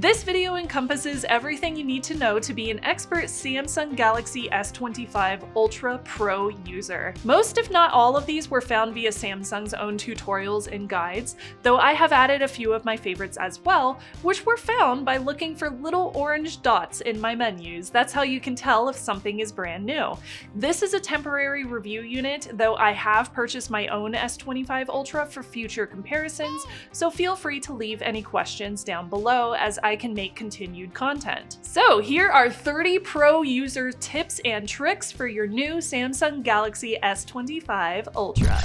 This video encompasses everything you need to know to be an expert Samsung Galaxy S25 Ultra Pro user. Most, if not all of these, were found via Samsung's own tutorials and guides, though I have added a few of my favorites as well, which were found by looking for little orange dots in my menus. That's how you can tell if something is brand new. This is a temporary review unit, though I have purchased my own S25 Ultra for future comparisons, so feel free to leave any questions down below as I can make continued content. So here are 30 pro user tips and tricks for your new Samsung Galaxy S25 Ultra.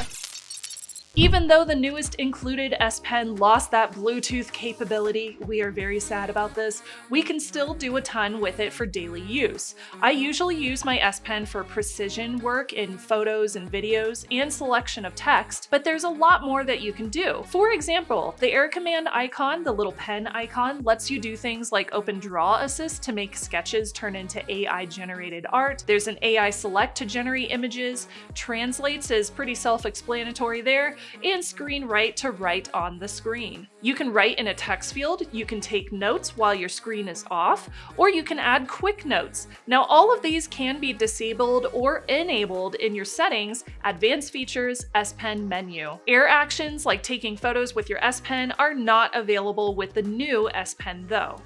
Even though the newest included S Pen lost that Bluetooth capability, we are very sad about this, we can still do a ton with it for daily use. I usually use my S Pen for precision work in photos and videos and selection of text, but there's a lot more that you can do. For example, the Air Command icon, the little pen icon, lets you do things like open Draw Assist to make sketches turn into AI-generated art. There's an AI Select to generate images, Translates is pretty self-explanatory there, and Screen Write to write on the screen. You can write in a text field, you can take notes while your screen is off, or you can add quick notes. Now all of these can be disabled or enabled in your settings, Advanced Features, S Pen menu. Air actions like taking photos with your S Pen are not available with the new S Pen though.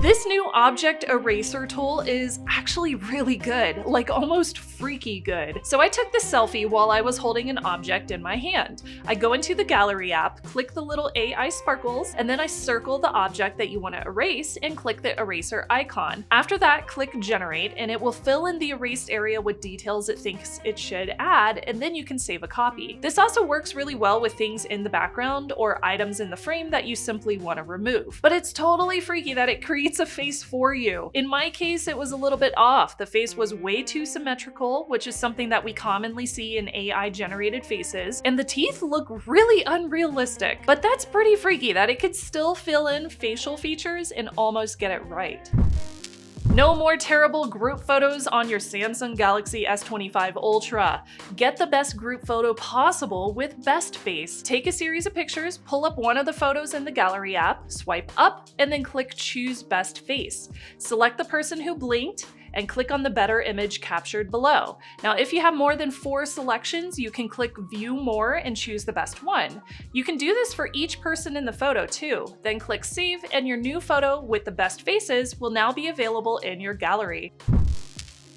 This new object eraser tool is actually really good, like almost freaky good. So I took this selfie while I was holding an object in my hand. I go into the Gallery app, click the little AI sparkles, and then I circle the object that you want to erase and click the eraser icon. After that, click generate and it will fill in the erased area with details it thinks it should add, and then you can save a copy. This also works really well with things in the background or items in the frame that you simply want to remove. But it's totally freaky that it creates a face for you. In my case, it was a little bit off. The face was way too symmetrical, which is something that we commonly see in AI generated faces, and the teeth look really unrealistic. But that's pretty freaky that it could still fill in facial features and almost get it right. No more terrible group photos on your Samsung Galaxy S25 Ultra. Get the best group photo possible with Best Face. Take a series of pictures, pull up one of the photos in the Gallery app, swipe up, and then click Choose Best Face. Select the person who blinked, and click on the better image captured below. Now, if you have more than 4 selections, you can click View More and choose the best one. You can do this for each person in the photo too. Then click Save, and your new photo with the best faces will now be available in your gallery.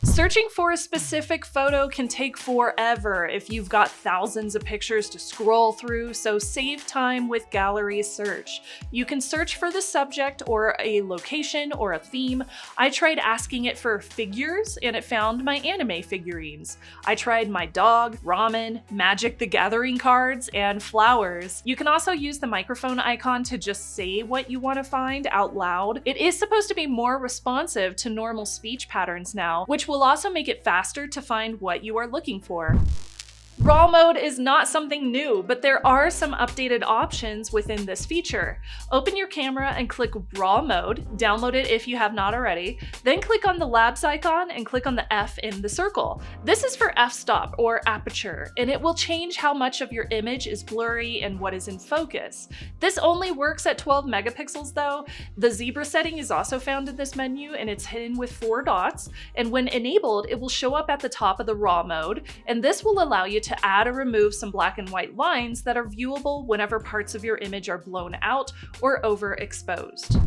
Searching for a specific photo can take forever if you've got thousands of pictures to scroll through, so save time with gallery search. You can search for the subject or a location or a theme. I tried asking it for figures and it found my anime figurines. I tried my dog, ramen, Magic the Gathering cards, and flowers. You can also use the microphone icon to just say what you want to find out loud. It is supposed to be more responsive to normal speech patterns now, which will also make it faster to find what you are looking for. RAW mode is not something new, but there are some updated options within this feature. Open your camera and click RAW mode, download it if you have not already, then click on the labs icon and click on the F in the circle. This is for f-stop or aperture, and it will change how much of your image is blurry and what is in focus. This only works at 12 megapixels though. The zebra setting is also found in this menu and it's hidden with 4 dots, and when enabled, it will show up at the top of the RAW mode, and this will allow you to add or remove some black and white lines that are viewable whenever parts of your image are blown out or overexposed.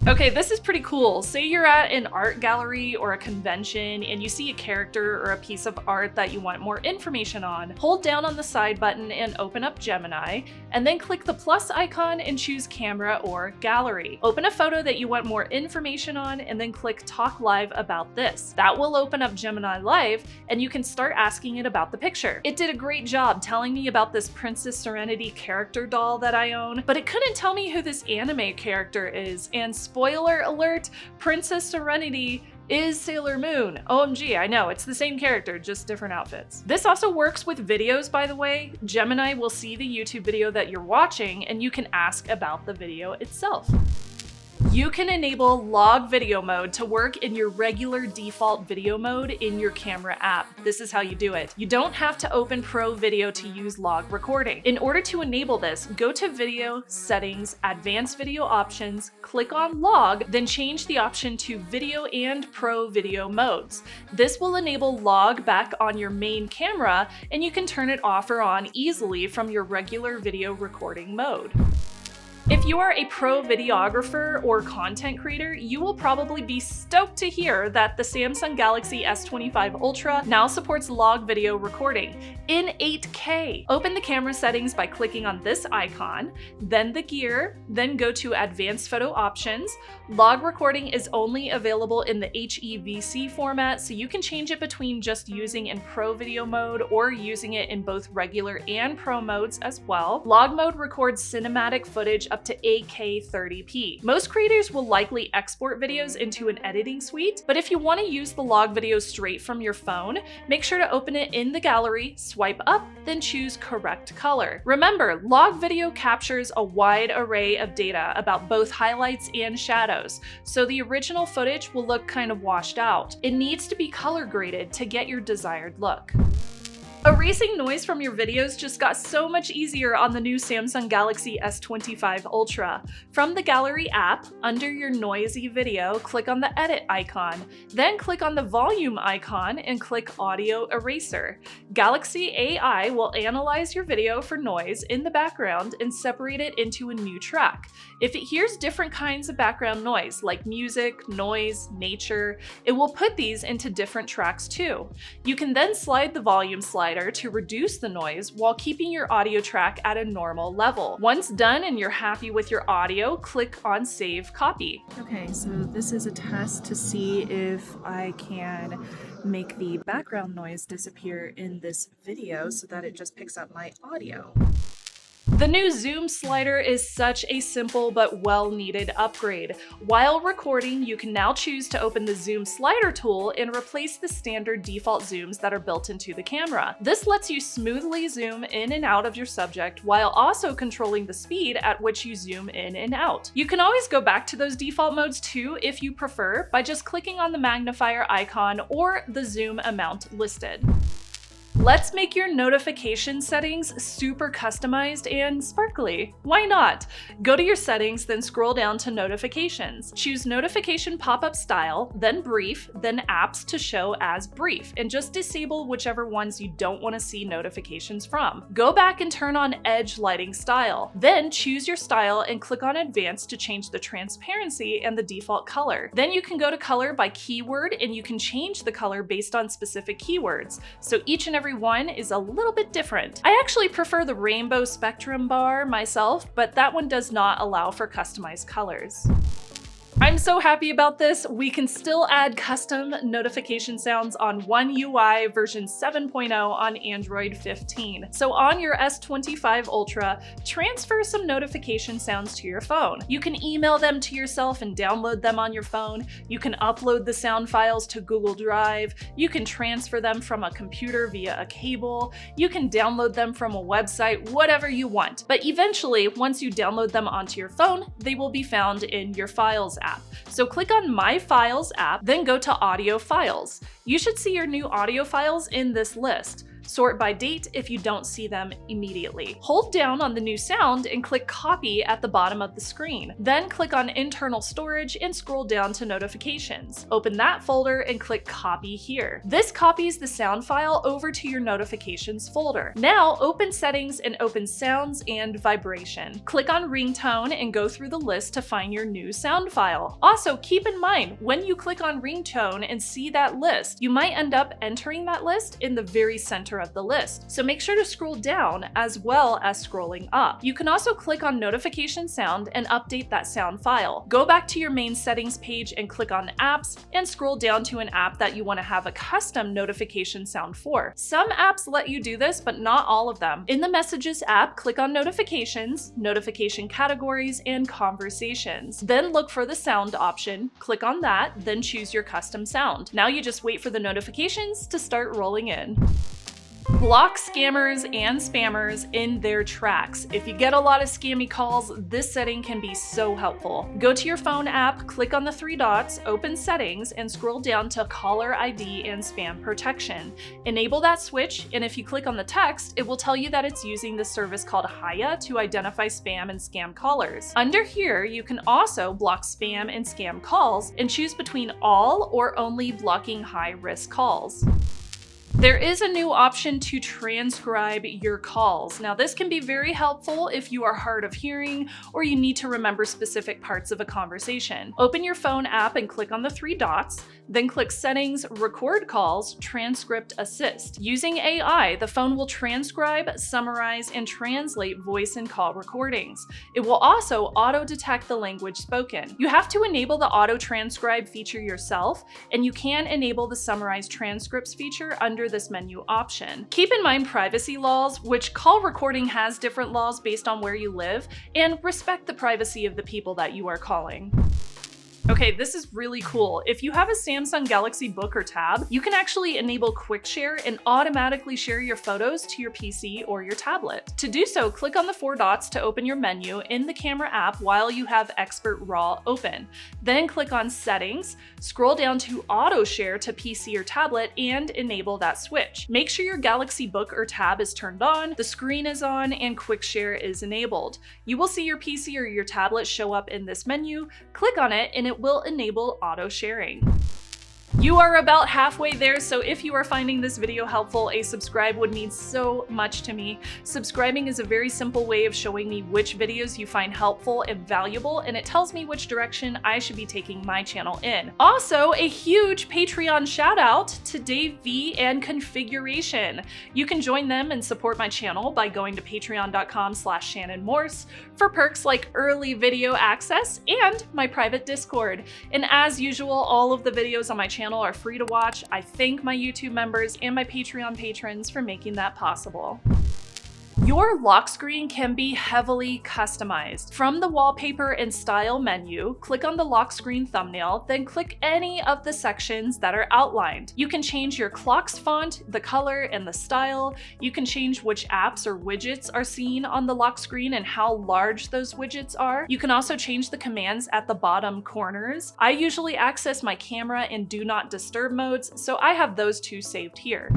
Okay, this is pretty cool. Say you're at an art gallery or a convention and you see a character or a piece of art that you want more information on. Hold down on the side button and open up Gemini, and then click the plus icon and choose camera or gallery. Open a photo that you want more information on and then click Talk Live about this. That will open up Gemini Live and you can start asking it about the picture. It did a great job telling me about this Princess Serenity character doll that I own, but it couldn't tell me who this anime character is, and spoiler alert, Princess Serenity is Sailor Moon. OMG, I know, it's the same character, just different outfits. This also works with videos, by the way. Gemini will see the YouTube video that you're watching and you can ask about the video itself. You can enable log video mode to work in your regular default video mode in your camera app. This is how you do it. You don't have to open Pro Video to use log recording. In order to enable this, go to Video, Settings, Advanced Video Options, click on Log, then change the option to Video and Pro Video modes. This will enable log back on your main camera, and you can turn it off or on easily from your regular video recording mode. If you are a pro videographer or content creator, you will probably be stoked to hear that the Samsung Galaxy S25 Ultra now supports log video recording in 8K. Open the camera settings by clicking on this icon, then the gear, then go to Advanced Photo Options. Log recording is only available in the HEVC format, so you can change it between just using in Pro Video mode or using it in both regular and Pro modes as well. Log mode records cinematic footage up to 8K 30p. Most creators will likely export videos into an editing suite, but if you want to use the log video straight from your phone, make sure to open it in the gallery, swipe up, then choose correct color. Remember, log video captures a wide array of data about both highlights and shadows, so the original footage will look kind of washed out. It needs to be color graded to get your desired look. Erasing noise from your videos just got so much easier on the new Samsung Galaxy S25 Ultra. From the Gallery app, under your noisy video, click on the Edit icon, then click on the Volume icon and click Audio Eraser. Galaxy AI will analyze your video for noise in the background and separate it into a new track. If it hears different kinds of background noise, like music, noise, nature, it will put these into different tracks too. You can then slide the volume slider to reduce the noise while keeping your audio track at a normal level. Once done and you're happy with your audio, click on Save Copy. Okay, so this is a test to see if I can make the background noise disappear in this video so that it just picks up my audio. The new zoom slider is such a simple but well-needed upgrade. While recording, you can now choose to open the zoom slider tool and replace the standard default zooms that are built into the camera. This lets you smoothly zoom in and out of your subject while also controlling the speed at which you zoom in and out. You can always go back to those default modes too if you prefer by just clicking on the magnifier icon or the zoom amount listed. Let's make your notification settings super customized and sparkly. Why not? Go to your settings, then scroll down to notifications. Choose notification pop-up style, then brief, then apps to show as brief, and just disable whichever ones you don't want to see notifications from. Go back and turn on edge lighting style. Then choose your style and click on advanced to change the transparency and the default color. Then you can go to color by keyword and you can change the color based on specific keywords. So each and every one is a little bit different. I actually prefer the rainbow spectrum bar myself, but that one does not allow for customized colors. I'm so happy about this. We can still add custom notification sounds on One UI version 7.0 on Android 15. So on your S25 Ultra, transfer some notification sounds to your phone. You can email them to yourself and download them on your phone. You can upload the sound files to Google Drive. You can transfer them from a computer via a cable. You can download them from a website, whatever you want. But eventually, once you download them onto your phone, they will be found in your Files app. So click on My Files app, then go to Audio Files. You should see your new audio files in this list. Sort by date if you don't see them immediately. Hold down on the new sound and click Copy at the bottom of the screen. Then click on Internal Storage and scroll down to Notifications. Open that folder and click Copy here. This copies the sound file over to your Notifications folder. Now open Settings and open Sounds and Vibration. Click on Ringtone and go through the list to find your new sound file. Also, keep in mind, when you click on Ringtone and see that list, you might end up entering that list in the very center of the list. So make sure to scroll down as well as scrolling up. You can also click on Notification Sound and update that sound file. Go back to your main settings page and click on Apps and scroll down to an app that you want to have a custom notification sound for. Some apps let you do this, but not all of them. In the Messages app, click on Notifications, Notification Categories, and Conversations. Then look for the sound option, click on that, then choose your custom sound. Now you just wait for the notifications to start rolling in. Block scammers and spammers in their tracks. If you get a lot of scammy calls, this setting can be so helpful. Go to your phone app, click on the three dots, open settings, and scroll down to caller ID and spam protection. Enable that switch, and if you click on the text, it will tell you that it's using the service called Hiya to identify spam and scam callers. Under here, you can also block spam and scam calls and choose between all or only blocking high-risk calls. There is a new option to transcribe your calls. Now, this can be very helpful if you are hard of hearing or you need to remember specific parts of a conversation. Open your phone app and click on the three dots, then click Settings, Record Calls, Transcript Assist. Using AI, the phone will transcribe, summarize, and translate voice and call recordings. It will also auto-detect the language spoken. You have to enable the auto-transcribe feature yourself, and you can enable the Summarize Transcripts feature under this menu option. Keep in mind privacy laws, which call recording has different laws based on where you live, and respect the privacy of the people that you are calling. Okay, this is really cool. If you have a Samsung Galaxy Book or Tab, you can actually enable Quick Share and automatically share your photos to your PC or your tablet. To do so, click on the four dots to open your menu in the camera app while you have Expert RAW open. Then click on Settings, scroll down to Auto Share to PC or tablet, and enable that switch. Make sure your Galaxy Book or Tab is turned on, the screen is on, and Quick Share is enabled. You will see your PC or your tablet show up in this menu. Click on it and it will enable auto sharing. You are about halfway there, so if you are finding this video helpful, a subscribe would mean so much to me. Subscribing is a very simple way of showing me which videos you find helpful and valuable, and it tells me which direction I should be taking my channel in. Also, a huge Patreon shout out to Dave V and Configuration. You can join them and support my channel by going to patreon.com/Shannon Morse for perks like early video access and my private Discord. And as usual, all of the videos on my channel are free to watch. I thank my YouTube members and my Patreon patrons for making that possible. Your lock screen can be heavily customized. From the Wallpaper and Style menu, click on the lock screen thumbnail, then click any of the sections that are outlined. You can change your clock's font, the color, and the style. You can change which apps or widgets are seen on the lock screen and how large those widgets are. You can also change the commands at the bottom corners. I usually access my camera in Do Not Disturb modes, so I have those two saved here.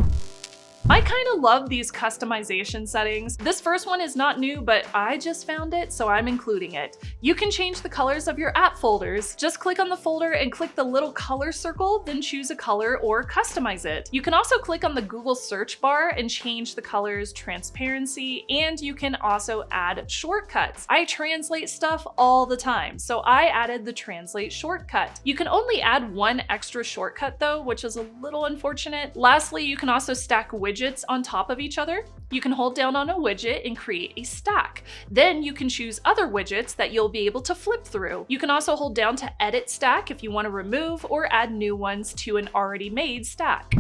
I kind of love these customization settings. This first one is not new, but I just found it, so I'm including it. You can change the colors of your app folders. Just click on the folder and click the little color circle, then choose a color or customize it. You can also click on the Google search bar and change the colors, transparency, and you can also add shortcuts. I translate stuff all the time, so I added the translate shortcut. You can only add one extra shortcut though, which is a little unfortunate. Lastly, you can also stack widgets on top of each other. You can hold down on a widget and create a stack. Then you can choose other widgets that you'll be able to flip through. You can also hold down to edit stack if you want to remove or add new ones to an already made stack.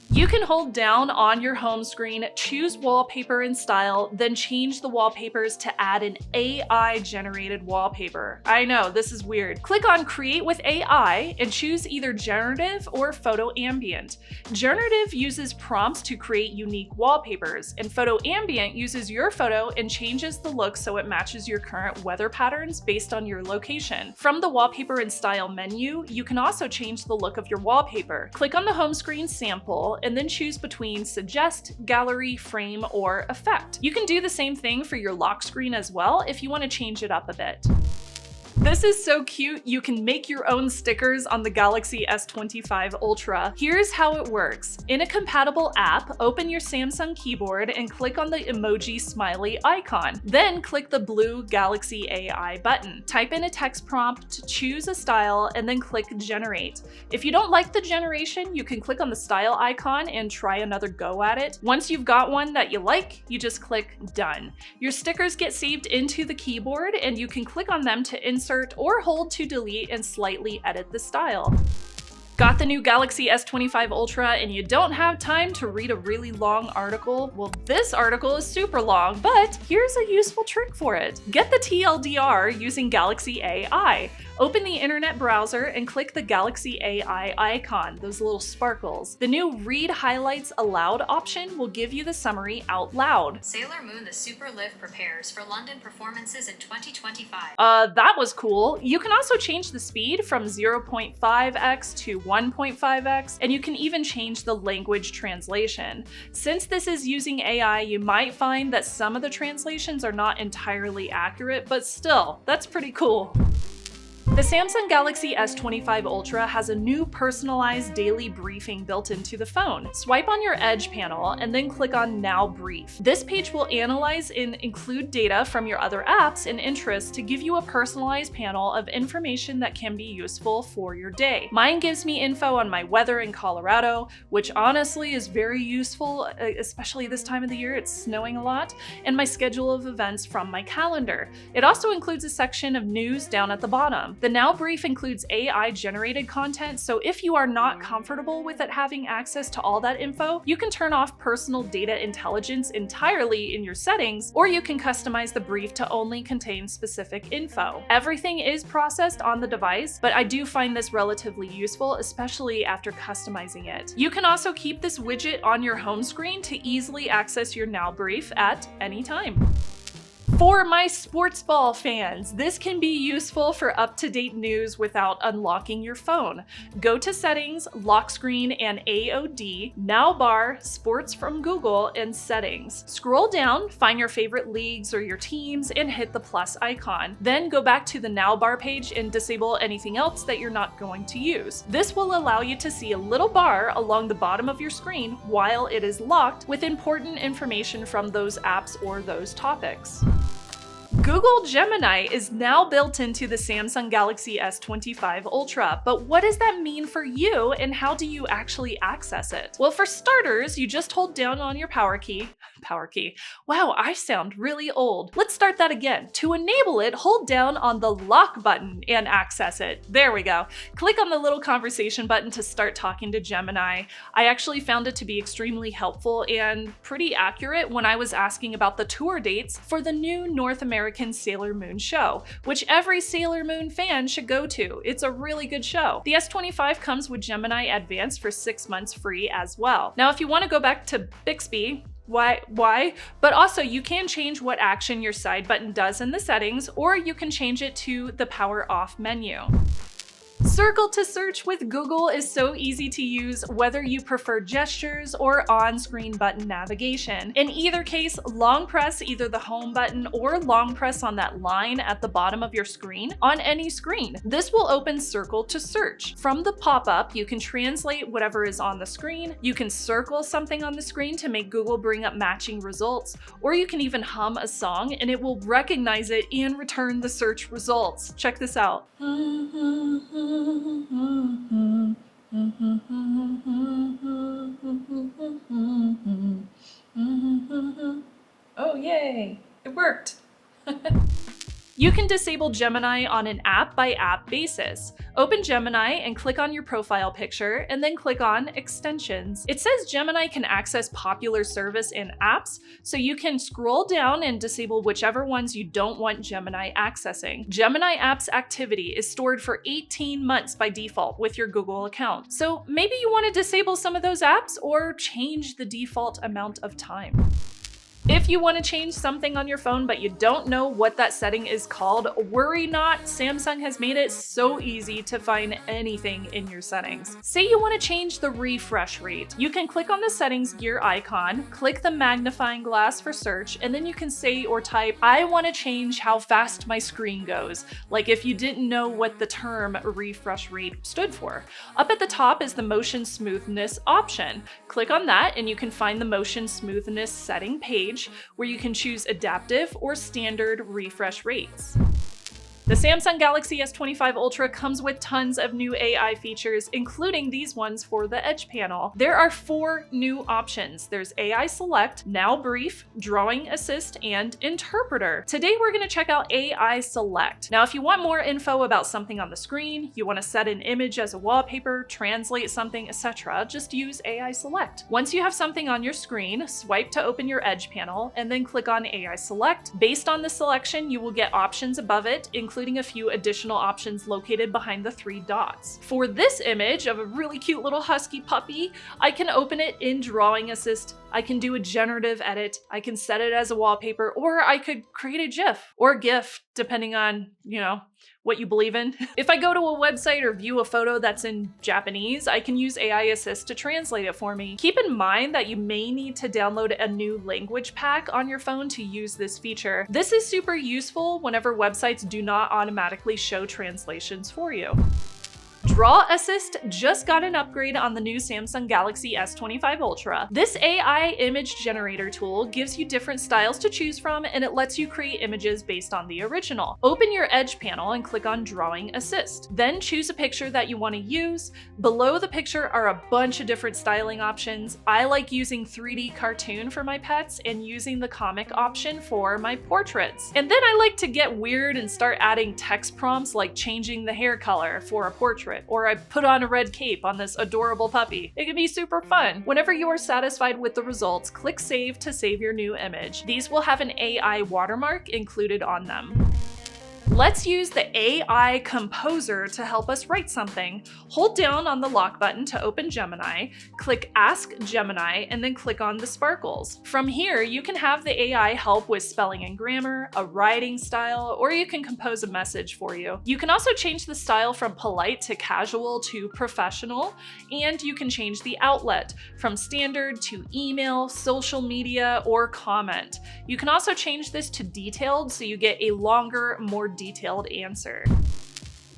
You can hold down on your home screen, choose Wallpaper and Style, then change the wallpapers to add an AI-generated wallpaper. I know, this is weird. Click on Create with AI and choose either Generative or Photo Ambient. Generative uses prompts to create unique wallpapers, and Photo Ambient uses your photo and changes the look so it matches your current weather patterns based on your location. From the Wallpaper and Style menu, you can also change the look of your wallpaper. Click on the home screen sample and then choose between Suggest, Gallery, Frame, or Effect. You can do the same thing for your lock screen as well if you want to change it up a bit. This is so cute. You can make your own stickers on the Galaxy S25 Ultra. Here's how it works. In a compatible app, open your Samsung keyboard and click on the emoji smiley icon. Then click the blue Galaxy AI button. Type in a text prompt, choose a style, and then click Generate. If you don't like the generation, you can click on the style icon and try another go at it. Once you've got one that you like, you just click Done. Your stickers get saved into the keyboard, and you can click on them to insert or hold to delete and slightly edit the style. Got the new Galaxy S25 Ultra and you don't have time to read a really long article? Well, this article is super long, but here's a useful trick for it. Get the TLDR using Galaxy AI. Open the internet browser and click the Galaxy AI icon, those little sparkles. The new Read Highlights Aloud option will give you the summary out loud. Sailor Moon the Super Lift prepares for London performances in 2025. That was cool. You can also change the speed from 0.5x to 1.5x, and you can even change the language translation. Since this is using AI, you might find that some of the translations are not entirely accurate, but still, that's pretty cool. The Samsung Galaxy S25 Ultra has a new personalized daily briefing built into the phone. Swipe on your Edge panel and then click on Now Brief. This page will analyze and include data from your other apps and interests to give you a personalized panel of information that can be useful for your day. Mine gives me info on my weather in Colorado, which honestly is very useful, especially this time of the year, it's snowing a lot, and my schedule of events from my calendar. It also includes a section of news down at the bottom. The Now Brief includes AI-generated content, so if you are not comfortable with it having access to all that info, you can turn off personal data intelligence entirely in your settings, or you can customize the brief to only contain specific info. Everything is processed on the device, but I do find this relatively useful, especially after customizing it. You can also keep this widget on your home screen to easily access your Now Brief at any time. For my sports ball fans, this can be useful for up-to-date news without unlocking your phone. Go to Settings, Lock Screen, and AOD, Now Bar, Sports from Google, and Settings. Scroll down, find your favorite leagues or your teams, and hit the plus icon. Then go back to the Now Bar page and disable anything else that you're not going to use. This will allow you to see a little bar along the bottom of your screen while it is locked with important information from those apps or those topics. Google Gemini is now built into the Samsung Galaxy S25 Ultra, but what does that mean for you and how do you actually access it? Well, for starters, you just hold down on your power key. Wow, I sound really old. Let's start that again. To enable it, hold down on the lock button and access it. There we go. Click on the little conversation button to start talking to Gemini. I actually found it to be extremely helpful and pretty accurate when I was asking about the tour dates for the new North American Sailor Moon show, which every Sailor Moon fan should go to. It's a really good show. The S25 comes with Gemini Advanced for 6 months free as well. Now, if you want to go back to Bixby, why? But also you can change what action your side button does in the settings, or you can change it to the power off menu. Circle to search with Google is so easy to use whether you prefer gestures or on-screen button navigation. In either case, long press either the home button or long press on that line at the bottom of your screen on any screen. This will open Circle to search. From the pop-up, you can translate whatever is on the screen, you can circle something on the screen to make Google bring up matching results, or you can even hum a song and it will recognize it and return the search results. Check this out. Oh, yay! It worked! You can disable Gemini on an app-by-app basis. Open Gemini and click on your profile picture, and then click on Extensions. It says Gemini can access popular service and apps, so you can scroll down and disable whichever ones you don't want Gemini accessing. Gemini Apps activity is stored for 18 months by default with your Google account. So maybe you want to disable some of those apps or change the default amount of time. If you want to change something on your phone but you don't know what that setting is called, worry not, Samsung has made it so easy to find anything in your settings. Say you want to change the refresh rate. You can click on the settings gear icon, click the magnifying glass for search, and then you can say or type, I want to change how fast my screen goes, like if you didn't know what the term refresh rate stood for. Up at the top is the motion smoothness option. Click on that and you can find the motion smoothness setting page, where you can choose adaptive or standard refresh rates. The Samsung Galaxy S25 Ultra comes with tons of new AI features, including these ones for the Edge panel. There are 4 new options. There's AI Select, Now Brief, Drawing Assist, and Interpreter. Today we're going to check out AI Select. Now if you want more info about something on the screen, you want to set an image as a wallpaper, translate something, etc., just use AI Select. Once you have something on your screen, swipe to open your Edge panel, and then click on AI Select. Based on the selection, you will get options above it, including a few additional options located behind the 3 dots. For this image of a really cute little husky puppy, I can open it in Drawing Assist, I can do a generative edit, I can set it as a wallpaper, or I could create a GIF or GIF, depending on, what you believe in. If I go to a website or view a photo that's in Japanese, I can use AI Assist to translate it for me. Keep in mind that you may need to download a new language pack on your phone to use this feature. This is super useful whenever websites do not automatically show translations for you. Draw Assist just got an upgrade on the new Samsung Galaxy S25 Ultra. This AI image generator tool gives you different styles to choose from, and it lets you create images based on the original. Open your Edge panel and click on Drawing Assist. Then choose a picture that you want to use. Below the picture are a bunch of different styling options. I like using 3D cartoon for my pets and using the comic option for my portraits. And then I like to get weird and start adding text prompts like changing the hair color for a portrait, or I put on a red cape on this adorable puppy. It can be super fun. Whenever you are satisfied with the results, click Save to save your new image. These will have an AI watermark included on them. Let's use the AI Composer to help us write something. Hold down on the lock button to open Gemini, click Ask Gemini, and then click on the sparkles. From here, you can have the AI help with spelling and grammar, a writing style, or you can compose a message for you. You can also change the style from polite to casual to professional, and you can change the outlet from standard to email, social media, or comment. You can also change this to detailed so you get a longer, more detailed answer.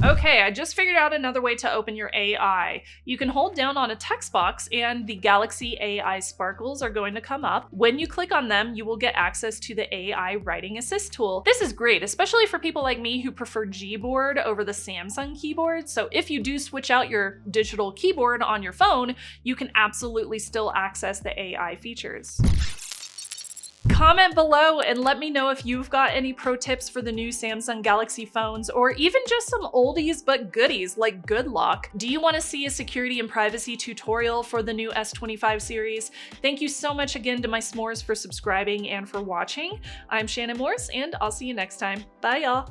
Okay, I just figured out another way to open your AI. You can hold down on a text box and the Galaxy AI sparkles are going to come up. When you click on them, you will get access to the AI Writing Assist tool. This is great, especially for people like me who prefer Gboard over the Samsung keyboard. So if you do switch out your digital keyboard on your phone, you can absolutely still access the AI features. Comment below and let me know if you've got any pro tips for the new Samsung Galaxy phones, or even just some oldies but goodies like good luck. Do you want to see a security and privacy tutorial for the new S25 series? Thank you so much again to my s'mores for subscribing and for watching. I'm Shannon Morse, and I'll see you next time. Bye y'all!